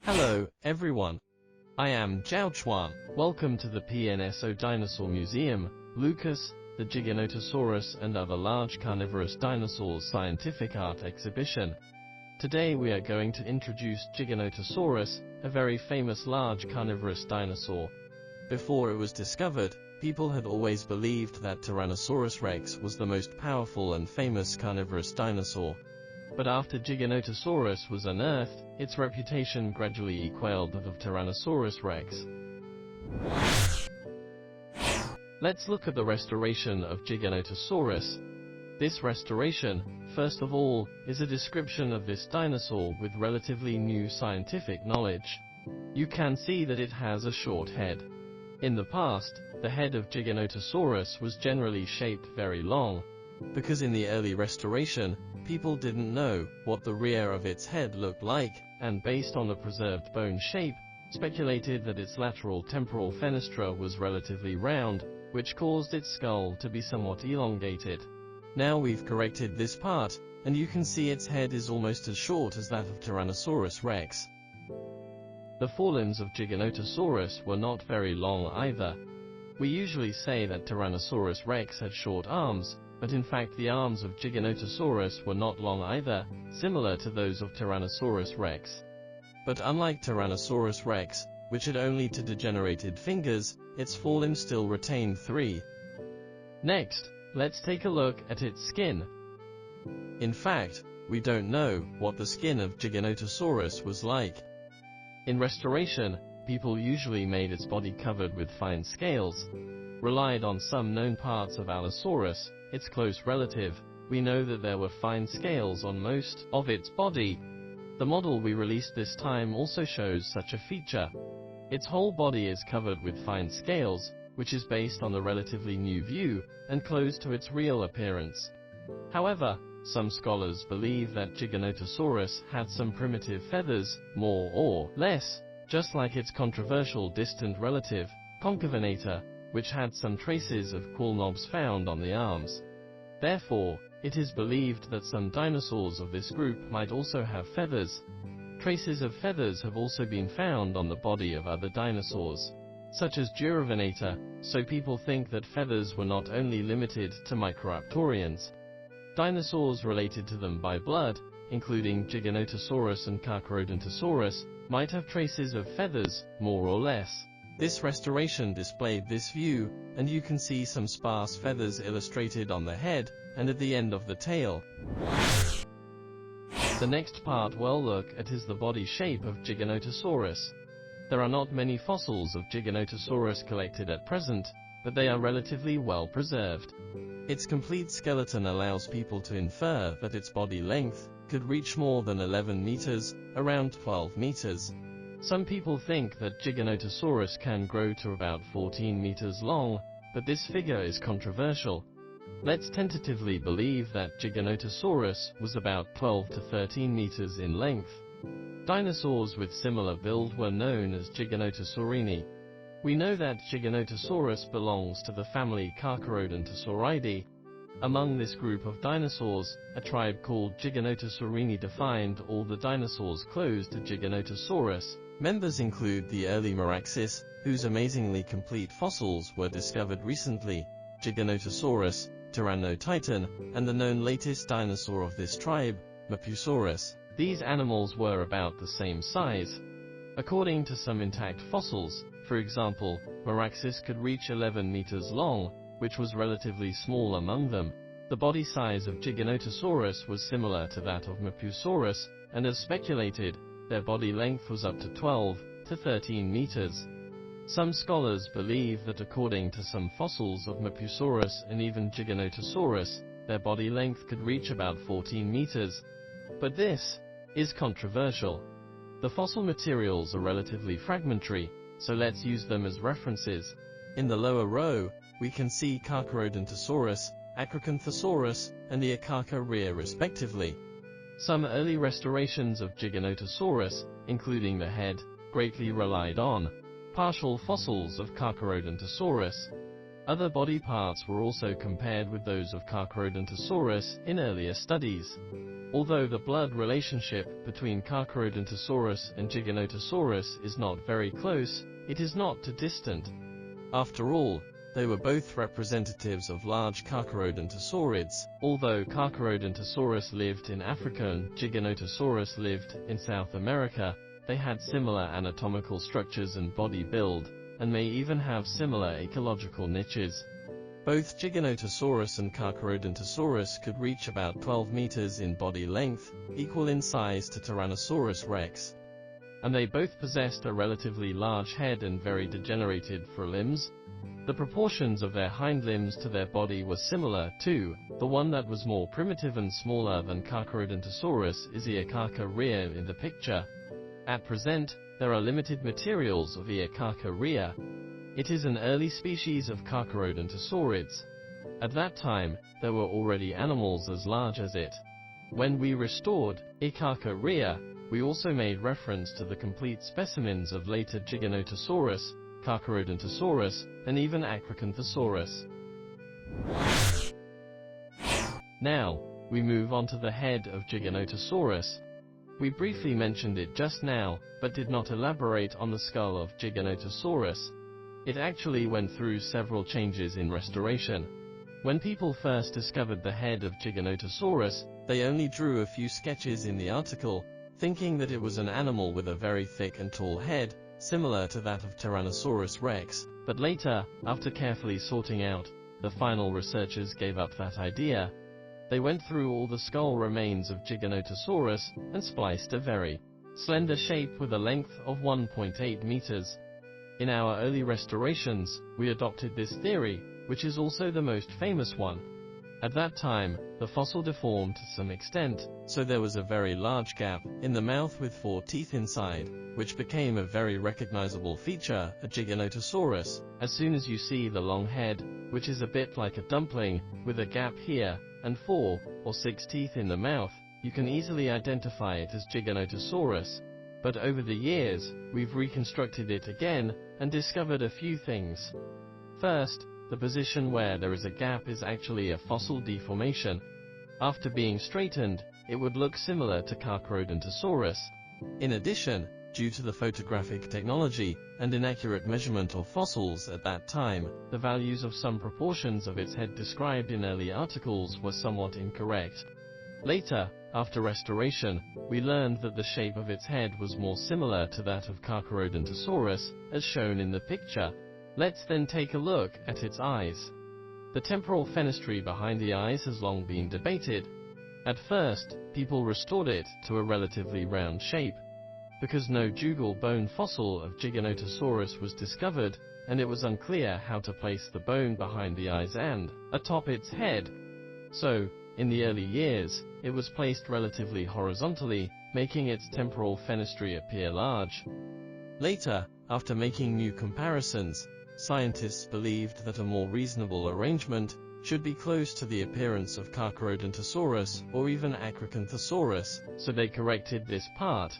Hello, everyone. I am Zhao Chuan. Welcome to the PNSO Dinosaur Museum, Lucas, the Giganotosaurus and other large carnivorous dinosaurs scientific art exhibition. Today we are going to introduce Giganotosaurus, a very famous large carnivorous dinosaur. Before it was discovered, people had always believed that Tyrannosaurus rex was the most powerful and famous carnivorous dinosaur. But after Giganotosaurus was unearthed, its reputation gradually equaled that of Tyrannosaurus rex. Let's look at the restoration of Giganotosaurus. This restoration, first of all, is a description of this dinosaur with relatively new scientific knowledge. You can see that it has a short head. In the past, the head of Giganotosaurus was generally shaped very long. Because in the early restoration, people didn't know what the rear of its head looked like, and based on the preserved bone shape, speculated that its lateral temporal fenestra was relatively round, which caused its skull to be somewhat elongated. Now we've corrected this part, and you can see its head is almost as short as that of Tyrannosaurus rex. The forelimbs of Giganotosaurus were not very long either. We usually say that Tyrannosaurus rex had short arms, but in fact the arms of Giganotosaurus were not long either, similar to those of Tyrannosaurus rex. But unlike Tyrannosaurus rex, which had only two degenerated fingers, its forelimbs still retained three. Next, let's take a look at its skin. In fact, we don't know what the skin of Giganotosaurus was like. In restoration, people usually made its body covered with fine scales, relied on some known parts of Allosaurus, its close relative. We know that there were fine scales on most of its body. The model we released this time also shows such a feature. Its whole body is covered with fine scales, which is based on the relatively new view, and close to its real appearance. However, some scholars believe that Giganotosaurus had some primitive feathers, more or less, just like its controversial distant relative, Concavenator, which had some traces of claw knobs found on the arms. Therefore, it is believed that some dinosaurs of this group might also have feathers. Traces of feathers have also been found on the body of other dinosaurs, such as Duravenator, so people think that feathers were not only limited to Microraptorians. Dinosaurs related to them by blood, including Giganotosaurus and Carcharodontosaurus, might have traces of feathers, more or less. This restoration displayed this view, and you can see some sparse feathers illustrated on the head, and at the end of the tail. The next part we'll look at is the body shape of Giganotosaurus. There are not many fossils of Giganotosaurus collected at present, but they are relatively well preserved. Its complete skeleton allows people to infer that its body length could reach more than 11 meters, around 12 meters. Some people think that Giganotosaurus can grow to about 14 meters long, but this figure is controversial. Let's tentatively believe that Giganotosaurus was about 12 to 13 meters in length. Dinosaurs with similar build were known as Giganotosaurini. We know that Giganotosaurus belongs to the family Carcharodontosauridae. Among this group of dinosaurs, a tribe called Giganotosaurini defined all the dinosaurs close to Giganotosaurus. Members include the early Meraxes, whose amazingly complete fossils were discovered recently, Giganotosaurus, Tyrannotitan, and the known latest dinosaur of this tribe, Mephisaurus. These animals were about the same size. According to some intact fossils, for example, Meraxes could reach 11 meters long, which was relatively small among them. The body size of Giganotosaurus was similar to that of Mephisaurus, and as speculated, their body length was up to 12 to 13 meters. Some scholars believe that according to some fossils of Mephisaurus and even Giganotosaurus, their body length could reach about 14 meters. But this is controversial. The fossil materials are relatively fragmentary, so let's use them as references. In the lower row, we can see Carcharodontosaurus, Acrocanthosaurus, and the Akaka rear respectively. Some early restorations of Giganotosaurus, including the head, greatly relied on partial fossils of Carcharodontosaurus. Other body parts were also compared with those of Carcharodontosaurus in earlier studies. Although the blood relationship between Carcharodontosaurus and Giganotosaurus is not very close, it is not too distant. After all, they were both representatives of large Carcharodontosaurids. Although Carcharodontosaurus lived in Africa and Giganotosaurus lived in South America, they had similar anatomical structures and body build, and may even have similar ecological niches. Both Giganotosaurus and Carcharodontosaurus could reach about 12 meters in body length, equal in size to Tyrannosaurus rex. And they both possessed a relatively large head and very degenerated forelimbs. The proportions of their hind limbs to their body were similar, too. The one that was more primitive and smaller than Carcharodontosaurus is Earcarcha in the picture. At present, there are limited materials of Earcarcha. It is an early species of Carcharodontosaurids. At that time, there were already animals as large as it. When we restored Earcarcha, we also made reference to the complete specimens of later Giganotosaurus, Carcharodontosaurus, and even Acrocanthosaurus. Now, we move on to the head of Giganotosaurus. We briefly mentioned it just now, but did not elaborate on the skull of Giganotosaurus. It actually went through several changes in restoration. When people first discovered the head of Giganotosaurus, they only drew a few sketches in the article, thinking that it was an animal with a very thick and tall head, similar to that of Tyrannosaurus rex. But later, after carefully sorting out, the final researchers gave up that idea. They went through all the skull remains of Giganotosaurus and spliced a very slender shape with a length of 1.8 meters. In our early restorations, we adopted this theory, which is also the most famous one. At that time, the fossil deformed to some extent, so there was a very large gap in the mouth with 4 teeth inside, which became a very recognizable feature of Giganotosaurus. As soon as you see the long head, which is a bit like a dumpling, with a gap here, and 4 or 6 teeth in the mouth, you can easily identify it as Giganotosaurus. But over the years, we've reconstructed it again, and discovered a few things. First, the position where there is a gap is actually a fossil deformation. After being straightened, it would look similar to Carcharodontosaurus. In addition, due to the photographic technology and inaccurate measurement of fossils at that time, the values of some proportions of its head described in early articles were somewhat incorrect. Later, after restoration, we learned that the shape of its head was more similar to that of Carcharodontosaurus, as shown in the picture. Let's then take a look at its eyes. The temporal fenestrine behind the eyes has long been debated. At first, people restored it to a relatively round shape. Because no jugal bone fossil of Giganotosaurus was discovered, and it was unclear how to place the bone behind the eyes and atop its head. So, in the early years, it was placed relatively horizontally, making its temporal fenestrine appear large. Later, after making new comparisons, scientists believed that a more reasonable arrangement should be close to the appearance of Carcharodontosaurus or even Acrocanthosaurus, so they corrected this part.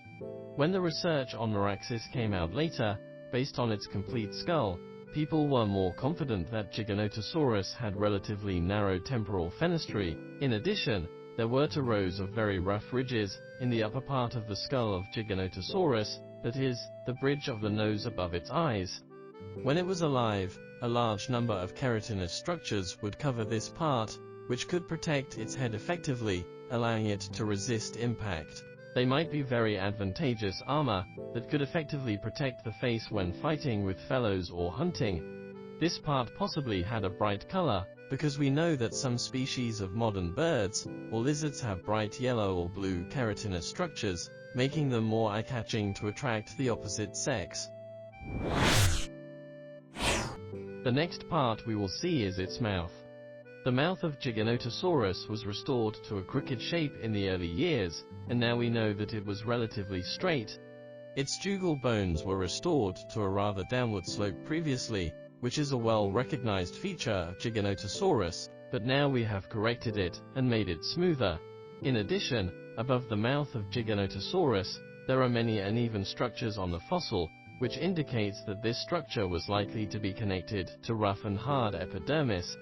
When the research on Meraxis came out later, based on its complete skull, people were more confident that Giganotosaurus had relatively narrow temporal fenestrine. In addition, there were 2 rows of very rough ridges in the upper part of the skull of Giganotosaurus, that is, the bridge of the nose above its eyes. When it was alive, a large number of keratinous structures would cover this part, which could protect its head effectively, allowing it to resist impact. They might be very advantageous armor that could effectively protect the face when fighting with fellows or hunting. This part possibly had a bright color, because we know that some species of modern birds or lizards have bright yellow or blue keratinous structures, making them more eye-catching to attract the opposite sex. The next part we will see is its mouth. The mouth of Giganotosaurus was restored to a crooked shape in the early years, and now we know that it was relatively straight. Its jugal bones were restored to a rather downward slope previously, which is a well-recognized feature of Giganotosaurus, but now we have corrected it and made it smoother. In addition, above the mouth of Giganotosaurus, there are many uneven structures on the fossil, which indicates that this structure was likely to be connected to rough and hard epidermis.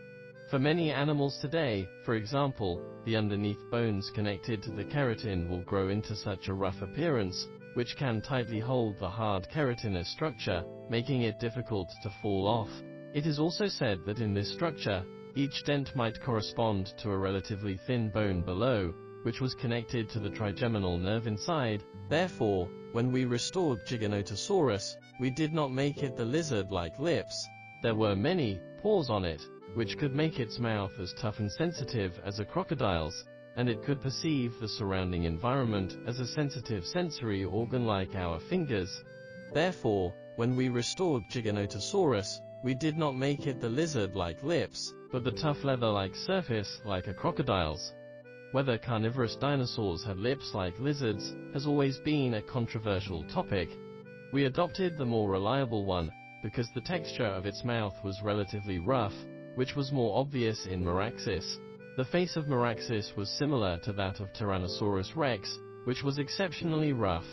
For many animals today, for example, the underneath bones connected to the keratin will grow into such a rough appearance, which can tightly hold the hard keratinous structure, making it difficult to fall off. It is also said that in this structure, each dent might correspond to a relatively thin bone below, which was connected to the trigeminal nerve inside. Therefore, when we restored Giganotosaurus, we did not make it the lizard-like lips. There were many pores on it, which could make its mouth as tough and sensitive as a crocodile's, and it could perceive the surrounding environment as a sensitive sensory organ like our fingers. Therefore, when we restored Giganotosaurus, we did not make it the lizard-like lips, but the tough leather-like surface like a crocodile's. Whether carnivorous dinosaurs had lips like lizards has always been a controversial topic. We adopted the more reliable one, because the texture of its mouth was relatively rough, which was more obvious in Meraxis. The face of Meraxis was similar to that of Tyrannosaurus rex, which was exceptionally rough.